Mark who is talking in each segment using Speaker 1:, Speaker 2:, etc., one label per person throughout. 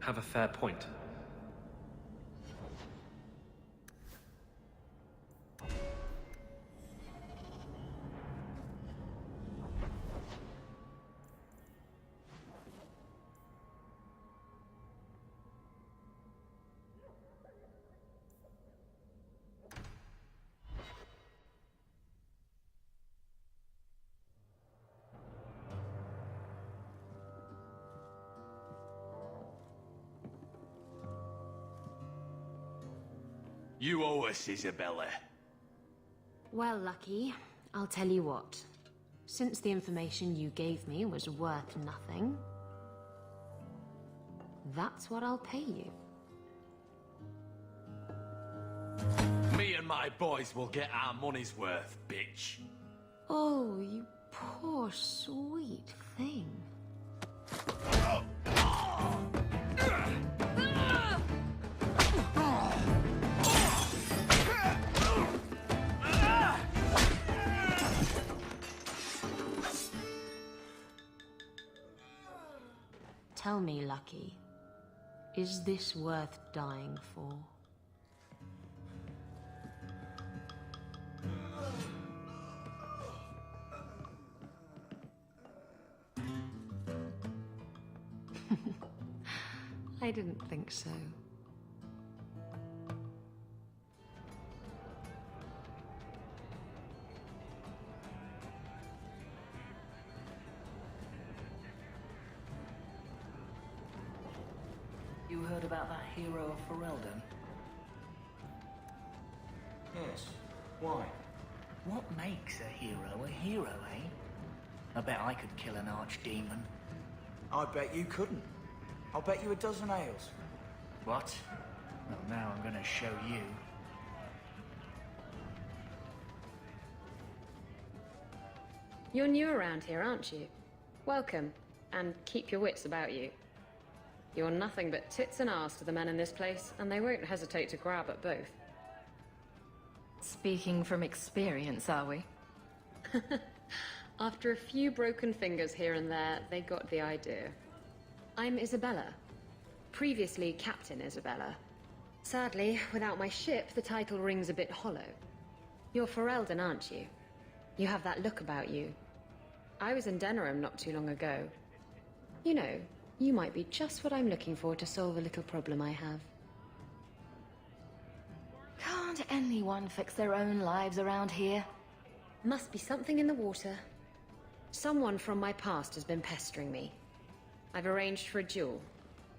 Speaker 1: have a fair point.
Speaker 2: You owe us, Isabella.
Speaker 3: Well, Lucky, I'll tell you what. Since the information you gave me was worth nothing, that's what I'll pay you.
Speaker 2: Me and my boys will get our money's worth, bitch.
Speaker 3: Oh, you poor sweet thing. Tell me, Lucky, is this worth dying for? I didn't think so.
Speaker 4: You heard about that hero of Ferelden?
Speaker 5: Yes. Why?
Speaker 4: What makes a hero, eh? I bet I could kill an archdemon.
Speaker 5: I bet you couldn't. I'll bet you a dozen ales.
Speaker 4: What? Well, now I'm gonna show you.
Speaker 3: You're new around here, aren't you? Welcome, and keep your wits about you. You're nothing but tits and arse to the men in this place, and they won't hesitate to grab at both.
Speaker 6: Speaking from experience, are we?
Speaker 3: After a few broken fingers here and there, they got the idea. I'm Isabella. Previously Captain Isabella. Sadly, without my ship, the title rings a bit hollow. You're Ferelden, aren't you? You have that look about you. I was in Denerim not too long ago. You know, you might be just what I'm looking for to solve a little problem I have.
Speaker 6: Can't anyone fix their own lives around here?
Speaker 3: Must be something in the water. Someone from my past has been pestering me. I've arranged for a duel.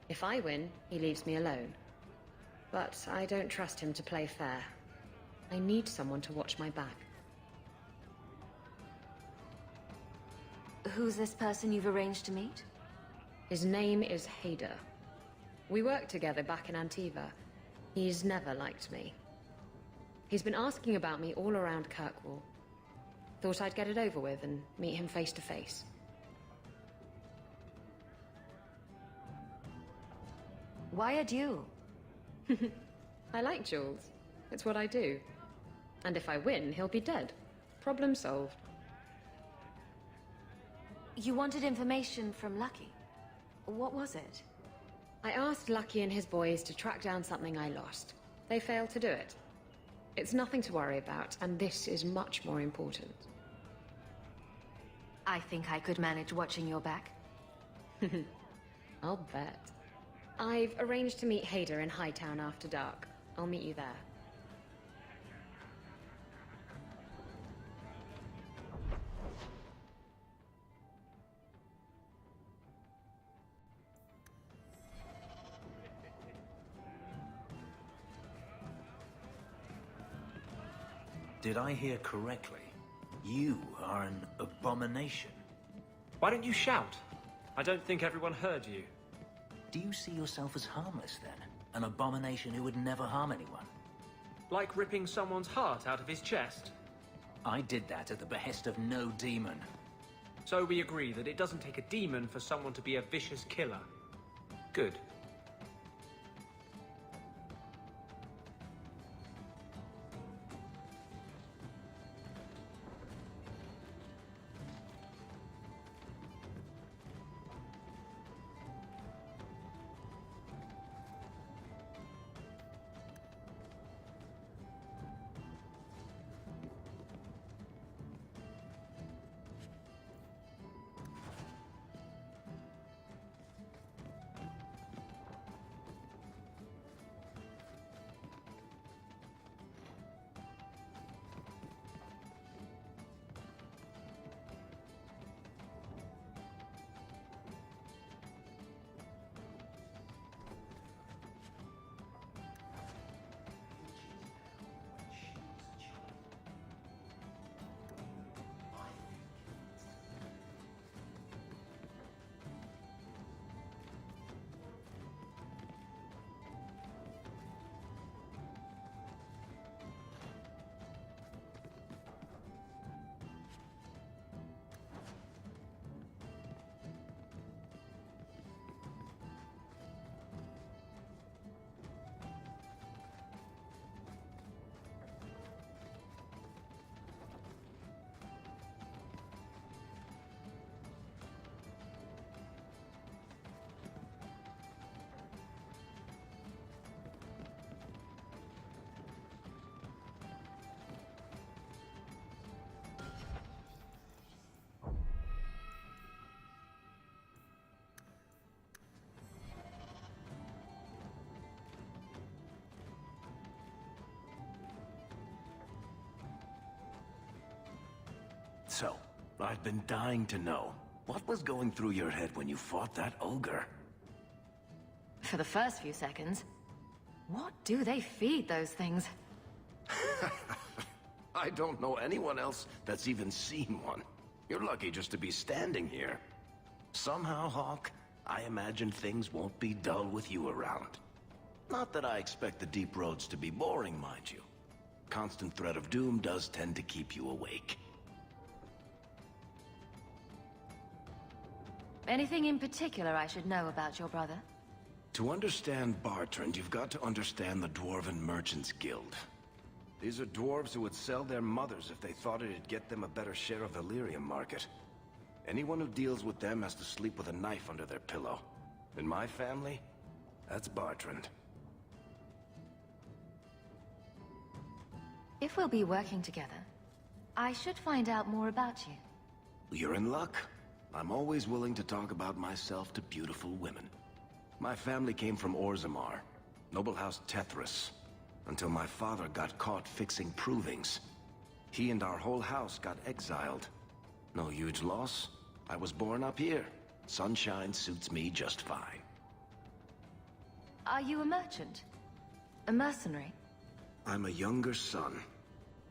Speaker 3: If I win, he leaves me alone. But I don't trust him to play fair. I need someone to watch my back.
Speaker 6: Who's this person you've arranged to meet?
Speaker 3: His name is Hader. We worked together back in Antiva. He's never liked me. He's been asking about me all around Kirkwall. Thought I'd get it over with and meet him face to face.
Speaker 6: Why a duel?
Speaker 3: I like duels. It's what I do. And if I win, he'll be dead. Problem solved.
Speaker 6: You wanted information from Lucky. What was it?
Speaker 3: I asked Lucky and his boys to track down something I lost. They failed to do it. It's nothing to worry about, and this is much more important.
Speaker 6: I think I could manage watching your back.
Speaker 3: I'll bet. I've arranged to meet Hader in Hightown after dark. I'll meet you there.
Speaker 7: Did I hear correctly? You are an abomination.
Speaker 1: Why don't you shout? I don't think everyone heard you.
Speaker 7: Do you see yourself as harmless then? An abomination who would never harm anyone?
Speaker 1: Like ripping someone's heart out of his chest?
Speaker 7: I did that at the behest of no demon.
Speaker 1: So we agree that it doesn't take a demon for someone to be a vicious killer. Good.
Speaker 8: So, I've been dying to know. What was going through your head when you fought that ogre?
Speaker 6: For the first few seconds. What do they feed those things?
Speaker 8: I don't know anyone else that's even seen one. You're lucky just to be standing here. Somehow, Hawk, I imagine things won't be dull with you around. Not that I expect the deep roads to be boring, mind you. Constant threat of doom does tend to keep you awake.
Speaker 6: Anything in particular I should know about your brother?
Speaker 8: To understand Bartrand, you've got to understand the Dwarven Merchants Guild. These are dwarves who would sell their mothers if they thought it'd get them a better share of the lyrium market. Anyone who deals with them has to sleep with a knife under their pillow. In my family, that's Bartrand.
Speaker 6: If we'll be working together, I should find out more about you.
Speaker 8: You're in luck. I'm always willing to talk about myself to beautiful women. My family came from Orzammar, noble house Tethras, until my father got caught fixing provings. He and our whole house got exiled. No huge loss. I was born up here. Sunshine suits me just fine.
Speaker 6: Are you a merchant? A mercenary?
Speaker 8: I'm a younger son.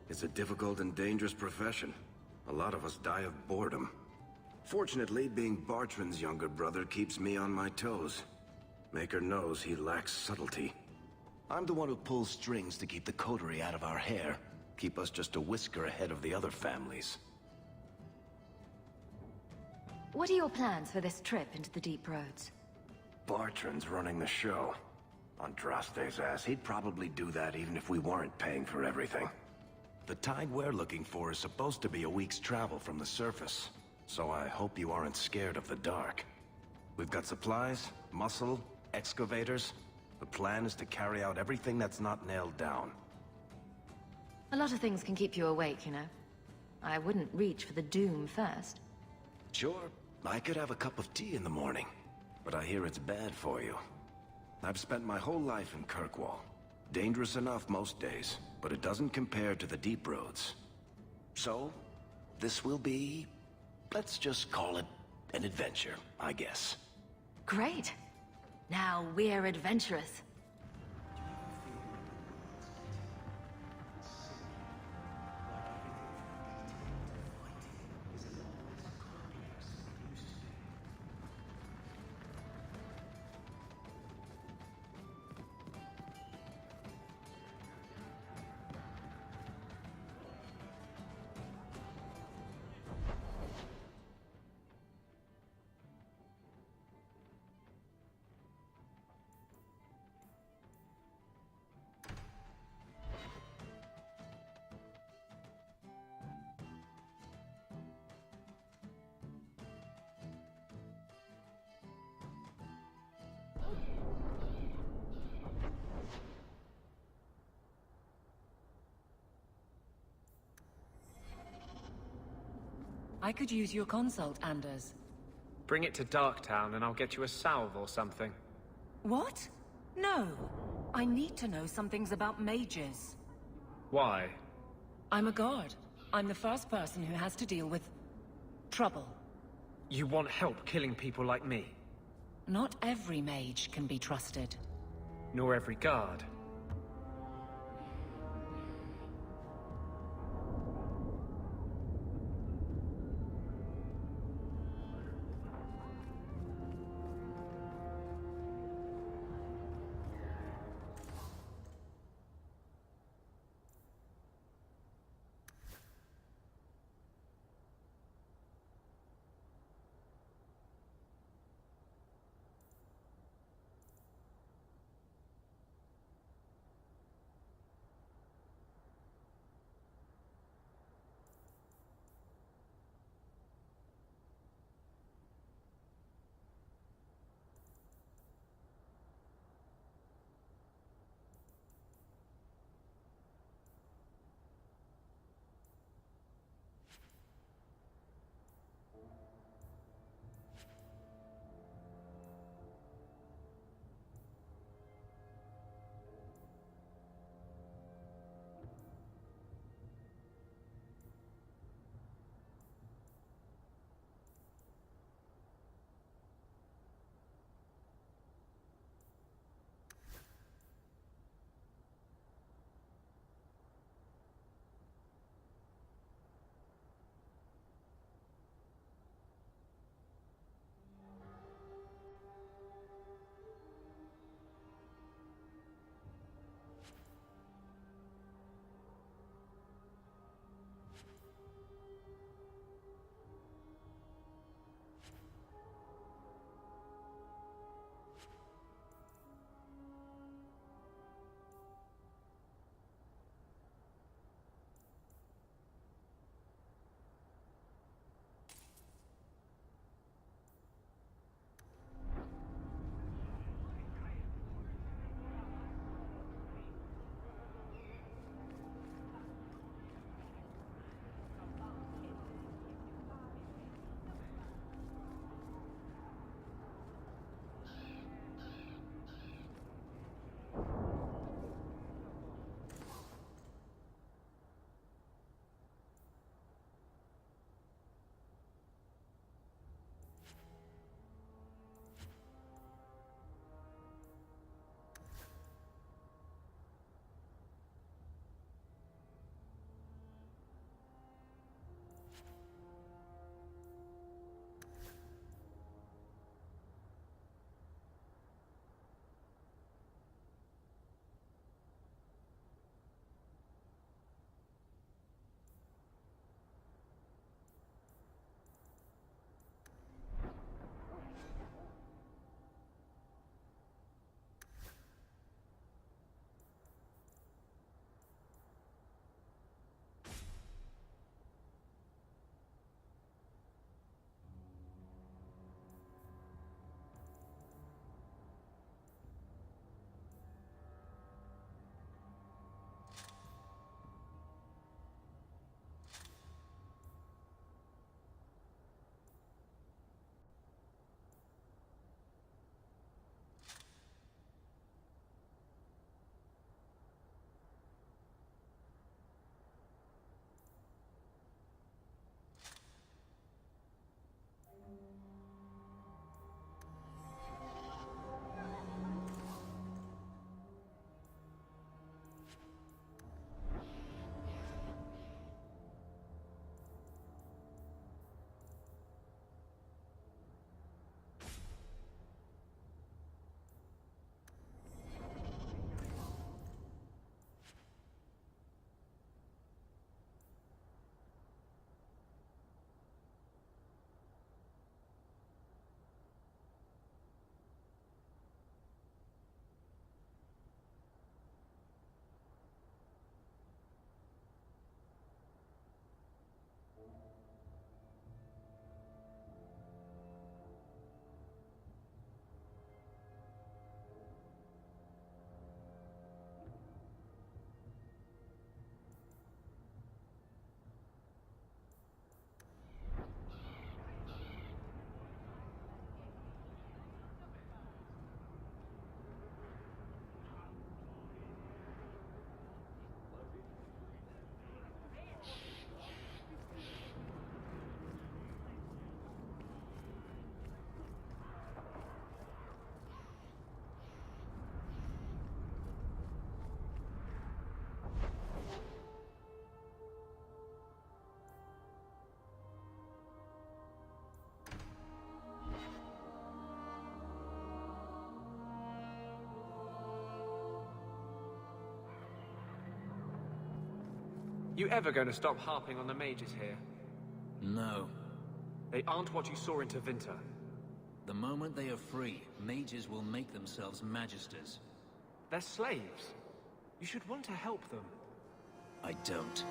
Speaker 8: It's a difficult and dangerous profession. A lot of us die of boredom. Fortunately, being Bartrand's younger brother keeps me on my toes. Maker knows he lacks subtlety. I'm the one who pulls strings to keep the coterie out of our hair, keep us just a whisker ahead of the other families.
Speaker 6: What are your plans for this trip into the deep roads?
Speaker 8: Bartrand's running the show. Andraste's ass, he'd probably do that even if we weren't paying for everything. The tide we're looking for is supposed to be a week's travel from the surface, so I hope you aren't scared of the dark. We've got supplies, muscle, excavators. The plan is to carry out everything that's not nailed down.
Speaker 6: A lot of things can keep you awake, you know. I wouldn't reach for the doom first.
Speaker 8: Sure, I could have a cup of tea in the morning, but I hear it's bad for you. I've spent my whole life in Kirkwall. Dangerous enough most days, but it doesn't compare to the deep roads. So, this will be, let's just call it an adventure, I guess.
Speaker 6: Great. Now we're adventurous.
Speaker 9: I could use your consult, Anders.
Speaker 1: Bring it to Darktown and I'll get you a salve or something.
Speaker 9: What? No. I need to know some things about mages.
Speaker 1: Why?
Speaker 9: I'm a guard. I'm the first person who has to deal with trouble.
Speaker 1: You want help killing people like me?
Speaker 9: Not every mage can be trusted.
Speaker 1: Nor every guard. You ever going to stop harping on the mages here?
Speaker 7: No.
Speaker 1: They aren't what you saw in Tevinter.
Speaker 7: The moment they are free, mages will make themselves magisters.
Speaker 1: They're slaves. You should want to help them.
Speaker 7: I don't.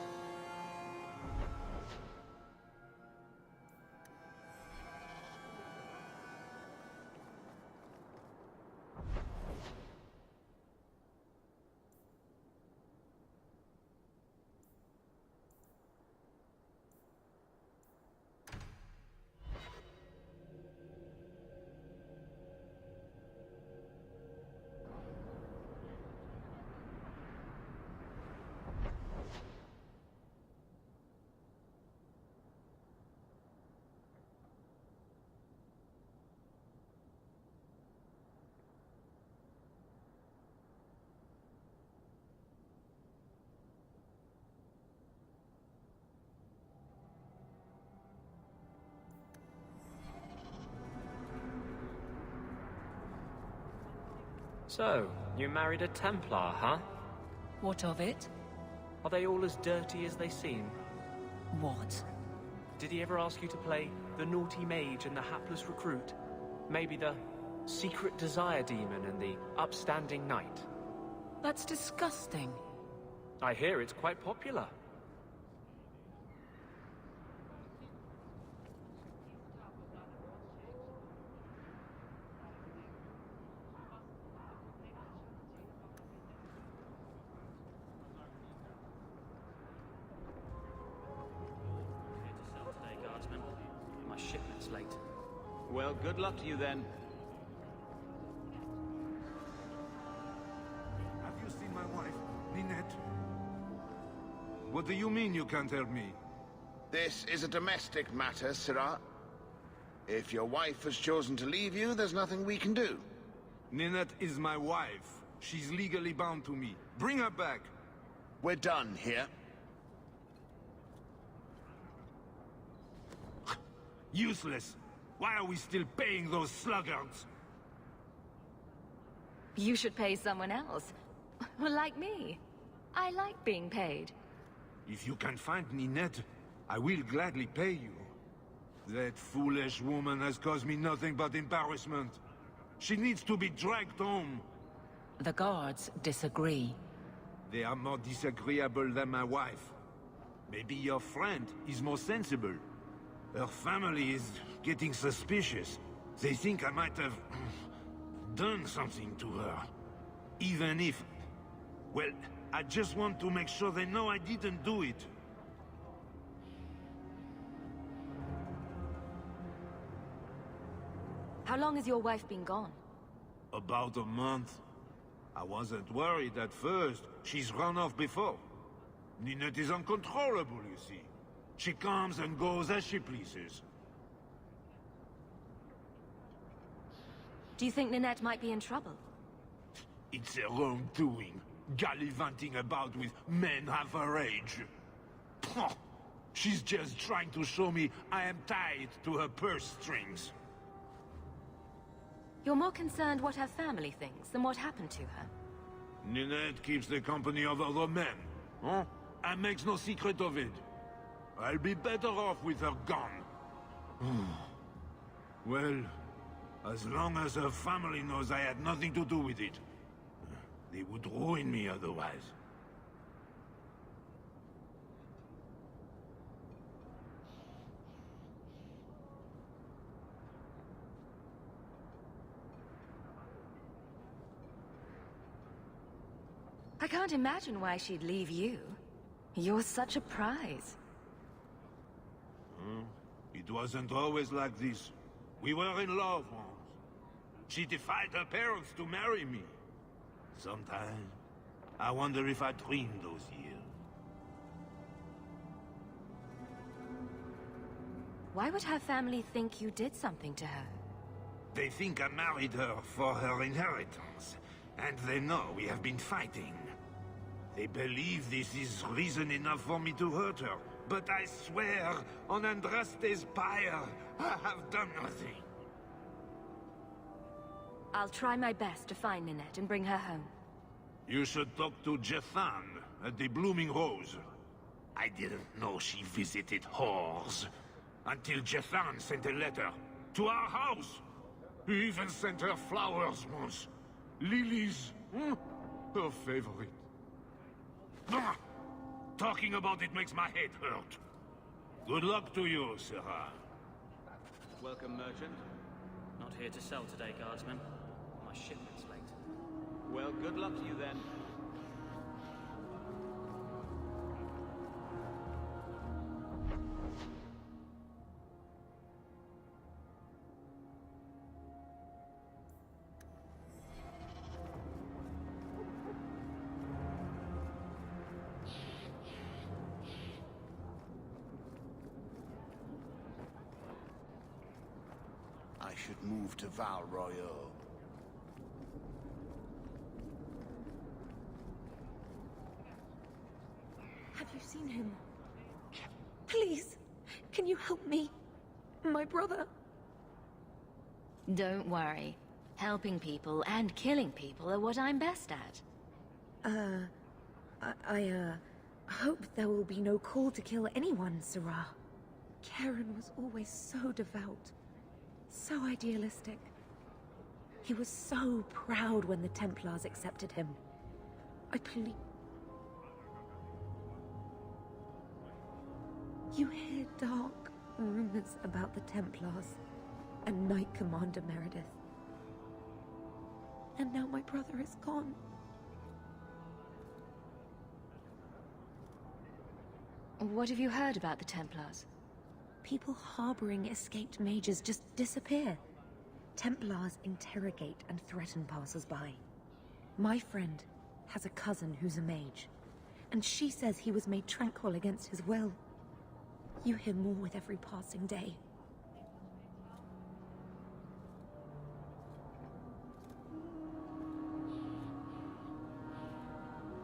Speaker 1: So, you married a Templar, huh?
Speaker 9: What of it?
Speaker 1: Are they all as dirty as they seem?
Speaker 9: What?
Speaker 1: Did he ever ask you to play the naughty mage and the hapless recruit? Maybe the secret desire demon and the upstanding knight?
Speaker 9: That's disgusting.
Speaker 1: I hear it's quite popular. My shipment's late.
Speaker 10: Well, good luck to you then.
Speaker 11: Have you seen my wife, Ninette? What do you mean you can't help me?
Speaker 12: This is a domestic matter, Sirrah. If your wife has chosen to leave you, there's nothing we can do.
Speaker 11: Ninette is my wife. She's legally bound to me. Bring her back.
Speaker 12: We're done here.
Speaker 11: Useless. Why are we still paying those sluggards?
Speaker 6: You should pay someone else. Like me. I like being paid.
Speaker 11: If you can find Ninette, I will gladly pay you. That foolish woman has caused me nothing but embarrassment. She needs to be dragged home.
Speaker 9: The guards disagree.
Speaker 11: They are more disagreeable than my wife. Maybe your friend is more sensible. Her family is getting suspicious. They think I might have done something to her. Even if... Well, I just want to make sure they know I didn't do it.
Speaker 6: How long has your wife been gone?
Speaker 11: About a month. I wasn't worried at first. She's run off before. Ninette is uncontrollable, you see. She comes and goes as she pleases.
Speaker 6: Do you think Ninette might be in trouble?
Speaker 11: It's her own doing. Gallivanting about with men half her age. Pah! She's just trying to show me I am tied to her purse strings.
Speaker 6: You're more concerned what her family thinks than what happened to her.
Speaker 11: Ninette keeps the company of other men, huh? And makes no secret of it. I'll be better off with her gone. Well, as long as her family knows I had nothing to do with it. They would ruin me otherwise.
Speaker 6: I can't imagine why she'd leave you. You're such a prize.
Speaker 11: It wasn't always like this. We were in love once. She defied her parents to marry me. Sometimes, I wonder if I dreamed those years.
Speaker 6: Why would her family think you did something to her?
Speaker 11: They think I married her for her inheritance, and they know we have been fighting. They believe this is reason enough for me to hurt her, but I swear on Andraste's pyre, I have done nothing.
Speaker 6: I'll try my best to find Ninette and bring her home.
Speaker 11: You should talk to Jethan at the Blooming Rose. I didn't know she visited whores. Until Jethan sent a letter. To our house. He even sent her flowers once. Lilies. Her favorite. Ah! Talking about it makes my head hurt. Good luck to you, Sirrah.
Speaker 10: Welcome, merchant.
Speaker 13: Not here to sell today, guardsman. My shipment's late.
Speaker 10: Well, good luck to you then.
Speaker 12: I should move to Val Royeaux.
Speaker 9: Have you seen him? Please, can you help me? My brother.
Speaker 6: Don't worry. Helping people and killing people are what I'm best at.
Speaker 9: I hope there will be no call to kill anyone, Sirrah. Karen was always so devout. So idealistic. He was so proud when the Templars accepted him. You hear dark rumors about the Templars and Knight Commander Meredith. And now my brother is gone.
Speaker 6: What have you heard about the Templars?
Speaker 9: People harboring escaped mages just disappear. Templars interrogate and threaten passers-by. My friend has a cousin who's a mage, and she says he was made tranquil against his will. You hear more with every passing day.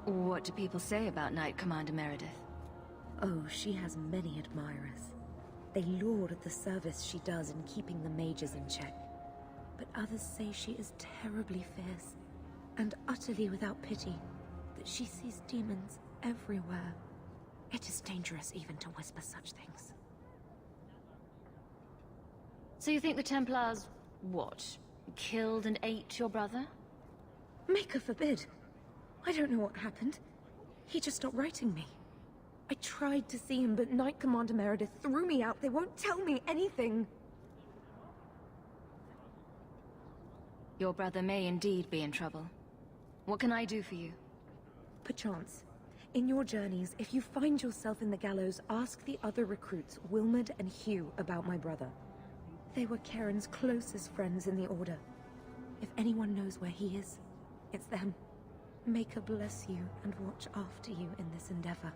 Speaker 6: What do people say about Knight Commander Meredith?
Speaker 9: Oh, she has many admirers. They laud the service she does in keeping the mages in check. But others say she is terribly fierce, and utterly without pity, that she sees demons everywhere. It is dangerous even to whisper such things.
Speaker 6: So you think the Templars, what, killed and ate your brother?
Speaker 9: Maker forbid. I don't know what happened. He just stopped writing me. I tried to see him, but Knight Commander Meredith threw me out. They won't tell me anything.
Speaker 6: Your brother may indeed be in trouble. What can I do for you?
Speaker 9: Perchance. In your journeys, if you find yourself in the gallows, ask the other recruits, Wilmerd and Hugh, about my brother. They were Karen's closest friends in the Order. If anyone knows where he is, it's them. Maker bless you and watch after you in this endeavor.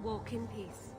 Speaker 9: Walk in peace.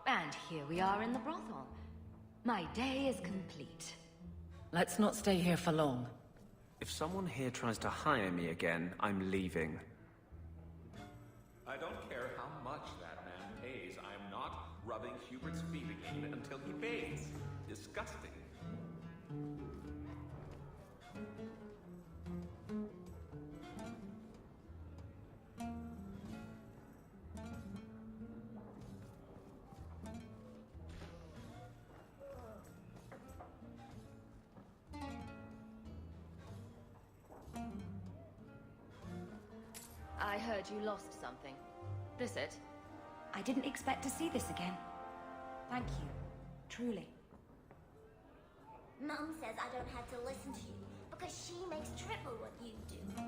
Speaker 6: And here we are in the brothel. My day is complete.
Speaker 14: Let's not stay here for long.
Speaker 1: If someone here tries to hire me again, I'm leaving.
Speaker 2: I don't care how much that man
Speaker 15: pays, I'm not rubbing Hubert's feet again until he pays. Disgusting.
Speaker 6: I heard you lost something. This it?
Speaker 16: I didn't expect to see this again. Thank you. Truly.
Speaker 17: Mum says I don't have to listen to you because she makes triple what you do.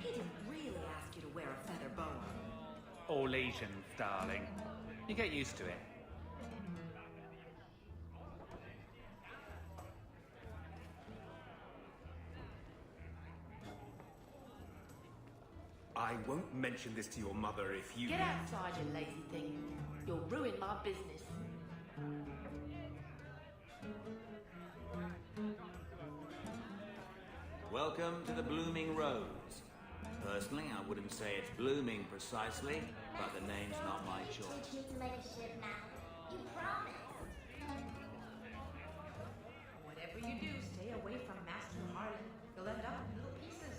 Speaker 16: He didn't really ask you to wear a feather boa.
Speaker 1: All Asian, darling. You get used to it.
Speaker 15: I won't mention this to your mother if you...
Speaker 18: Get outside, you lazy thing. You'll ruin my business.
Speaker 10: Welcome to the Blooming Rose. Personally, I wouldn't say it's blooming precisely, but the name's not my choice.
Speaker 17: You to make a ship now. You promised.
Speaker 18: Whatever you do, stay away from Master Harlan. You'll end up in little pieces.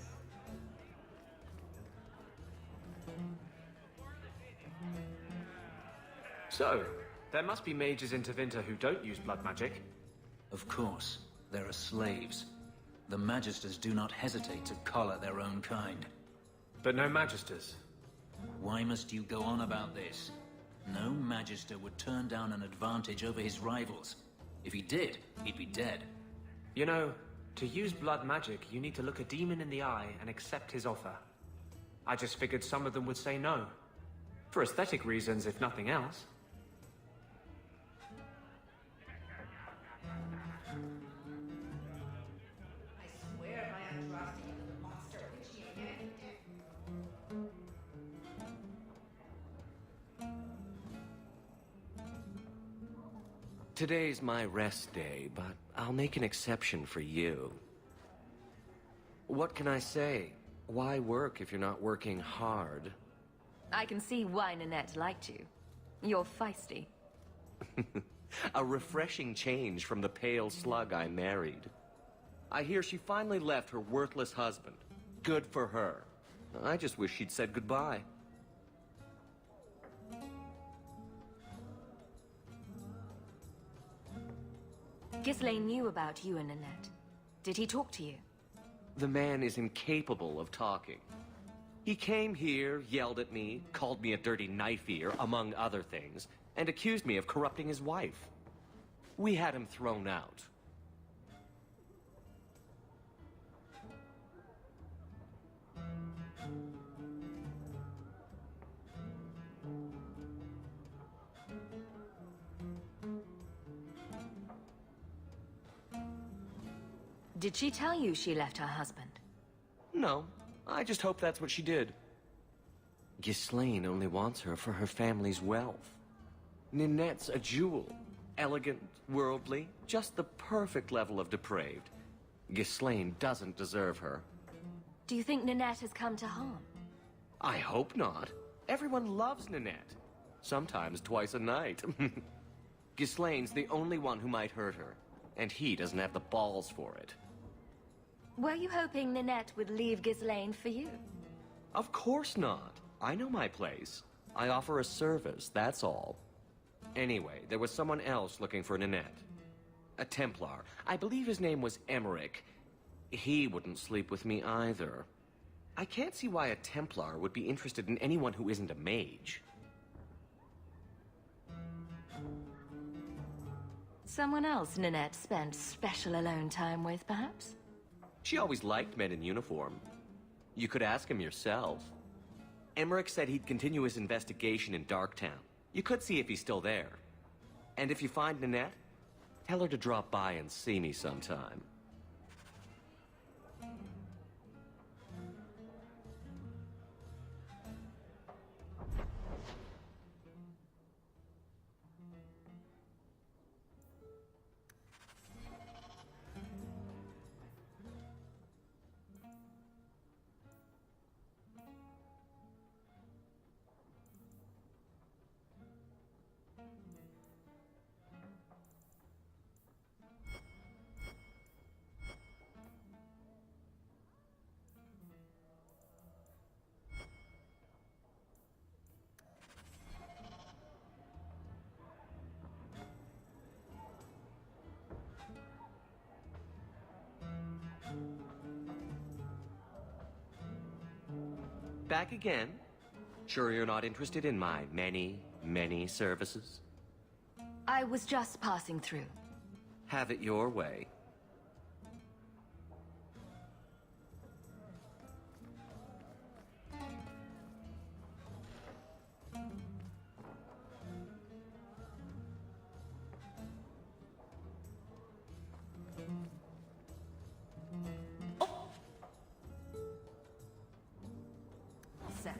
Speaker 1: So, there must be mages in Tevinter who don't use blood magic.
Speaker 7: Of course. There are slaves. The Magisters do not hesitate to collar their own kind.
Speaker 1: But no Magisters.
Speaker 7: Why must you go on about this? No Magister would turn down an advantage over his rivals. If he did, he'd be dead.
Speaker 1: You know, to use blood magic, you need to look a demon in the eye and accept his offer. I just figured some of them would say no. For aesthetic reasons, if nothing else.
Speaker 18: I swear my Andraste is a monster, which he again.
Speaker 19: Today's my rest day, but I'll make an exception for you. What can I say? Why work if you're not working hard?
Speaker 6: I can see why Nanette liked you. You're feisty.
Speaker 19: A refreshing change from the pale slug I married. I hear she finally left her worthless husband. Good for her. I just wish she'd said goodbye.
Speaker 6: Ghislaine knew about you and Nanette. Did he talk to you?
Speaker 19: The man is incapable of talking. He came here, yelled at me, called me a dirty knife-ear, among other things, and accused me of corrupting his wife. We had him thrown out.
Speaker 6: Did she tell you she left her husband?
Speaker 19: No, I just hope that's what she did. Ghislaine only wants her for her family's wealth. Ninette's a jewel. Elegant, worldly, just the perfect level of depraved. Ghislaine doesn't deserve her.
Speaker 6: Do you think Nanette has come to harm?
Speaker 19: I hope not. Everyone loves Ninette. Sometimes twice a night. Ghislaine's the only one who might hurt her, and he doesn't have the balls for it.
Speaker 6: Were you hoping Ninette would leave Ghislaine for you?
Speaker 19: Of course not. I know my place. I offer a service, that's all. Anyway, there was someone else looking for Ninette. A Templar. I believe his name was Emmerich. He wouldn't sleep with me either. I can't see why a Templar would be interested in anyone who isn't a mage.
Speaker 6: Someone else Ninette spent special alone time with, perhaps?
Speaker 19: She always liked men in uniform. You could ask him yourself. Emmerich said he'd continue his investigation in Darktown. You could see if he's still there. And if you find Ninette, tell her to drop by and see me sometime. Back again? Sure you're not interested in my many, many services?
Speaker 6: I was just passing through.
Speaker 19: Have it your way.
Speaker 6: Set.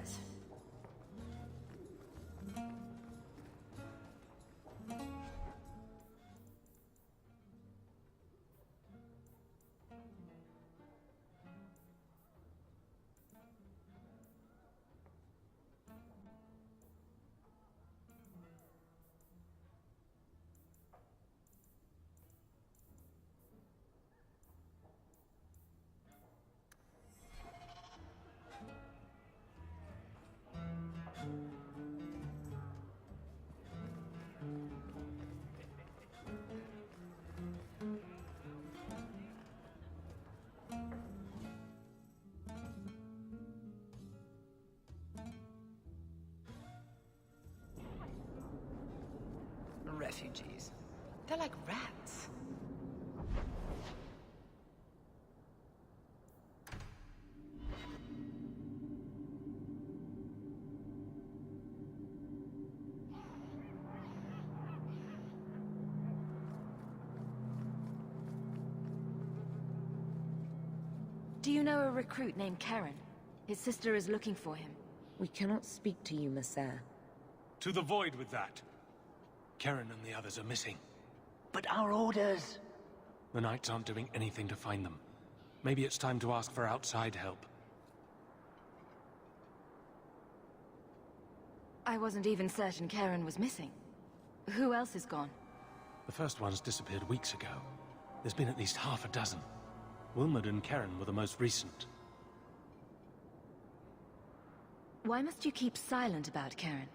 Speaker 14: Refugees. They're like rats.
Speaker 6: Do you know a recruit named Karen? His sister is looking for him.
Speaker 9: We cannot speak to you, Messer.
Speaker 20: To the void with that. Karen and the others are missing.
Speaker 4: But our orders...
Speaker 20: The Knights aren't doing anything to find them. Maybe it's time to ask for outside help.
Speaker 6: I wasn't even certain Karen was missing. Who else is gone?
Speaker 20: The first ones disappeared weeks ago. There's been at least half a dozen. Wilmot and Karen were the most recent.
Speaker 6: Why must you keep silent about Karen?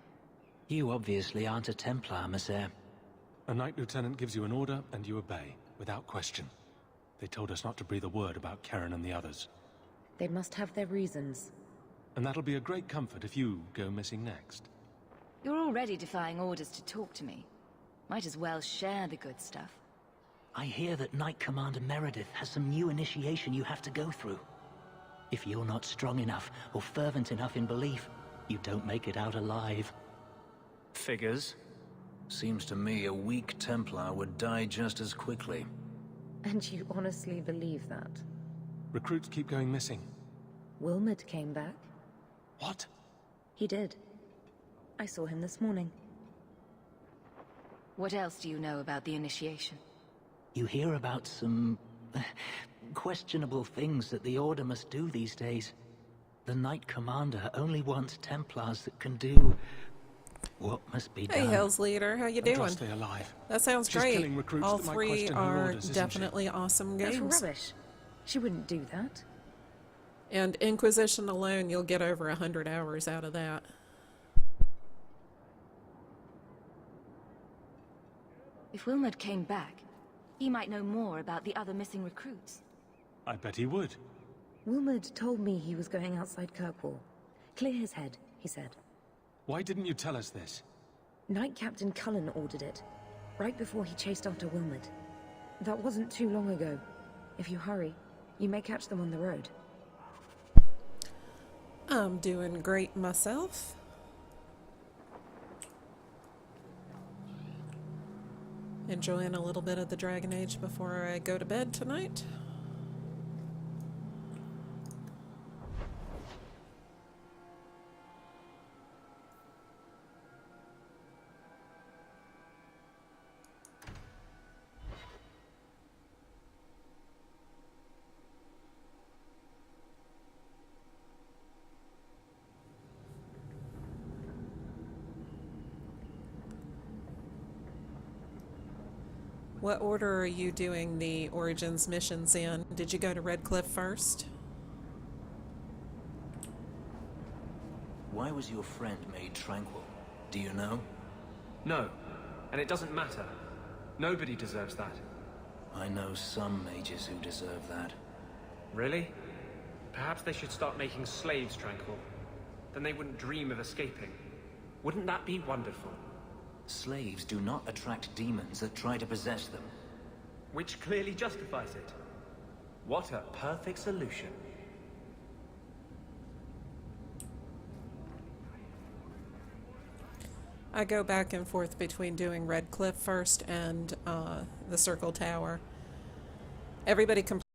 Speaker 4: You obviously aren't a Templar, Messer.
Speaker 20: A Knight Lieutenant gives you an order, and you obey, without question. They told us not to breathe a word about Karen and the others.
Speaker 9: They must have their reasons.
Speaker 20: And that'll be a great comfort if you go missing next.
Speaker 6: You're already defying orders to talk to me. Might as well share the good stuff.
Speaker 4: I hear that Knight Commander Meredith has some new initiation you have to go through. If you're not strong enough or fervent enough in belief, you don't make it out alive.
Speaker 7: Figures. Seems to me a weak Templar would die just as quickly.
Speaker 9: And you honestly believe that?
Speaker 20: Recruits keep going missing.
Speaker 9: Wilmot came back.
Speaker 20: What?
Speaker 9: He did. I saw him this morning.
Speaker 6: What else do you know about the initiation?
Speaker 4: You hear about some... questionable things that the Order must do these days. The Knight Commander only wants Templars that can do... What must be
Speaker 3: Hey,
Speaker 4: done?
Speaker 3: Hell's Leader, how you doing?
Speaker 20: Andraste alive.
Speaker 3: That sounds
Speaker 20: She's
Speaker 3: great.
Speaker 20: killing recruits
Speaker 3: All
Speaker 20: that might
Speaker 3: three
Speaker 20: question her
Speaker 3: are
Speaker 20: orders, isn't she?
Speaker 3: definitely awesome
Speaker 9: That's
Speaker 3: games.
Speaker 9: rubbish. She wouldn't do that.
Speaker 3: And Inquisition alone, you'll get over 100 hours out of that.
Speaker 6: If Wilmerd came back, he might know more about the other missing recruits.
Speaker 20: I bet he would.
Speaker 9: Wilmerd told me he was going outside Kirkwall. Clear his head, he said.
Speaker 20: Why didn't you tell us this?
Speaker 9: Knight Captain Cullen ordered it, right before he chased after Wilmerd. That wasn't too long ago. If you hurry, you may catch them on the road.
Speaker 3: I'm doing great myself. Enjoying a little bit of the Dragon Age before I go to bed tonight. What order are you doing the Origins missions in? Did you go to Redcliffe first?
Speaker 7: Why was your friend made tranquil? Do you know?
Speaker 1: No, and it doesn't matter. Nobody deserves that.
Speaker 7: I know some mages who deserve that.
Speaker 1: Really? Perhaps they should start making slaves tranquil. Then they wouldn't dream of escaping. Wouldn't that be wonderful?
Speaker 7: Slaves do not attract demons that try to possess them.
Speaker 1: Which clearly justifies it. What a perfect solution.
Speaker 3: I go back and forth between doing Redcliffe first and the Circle Tower. Everybody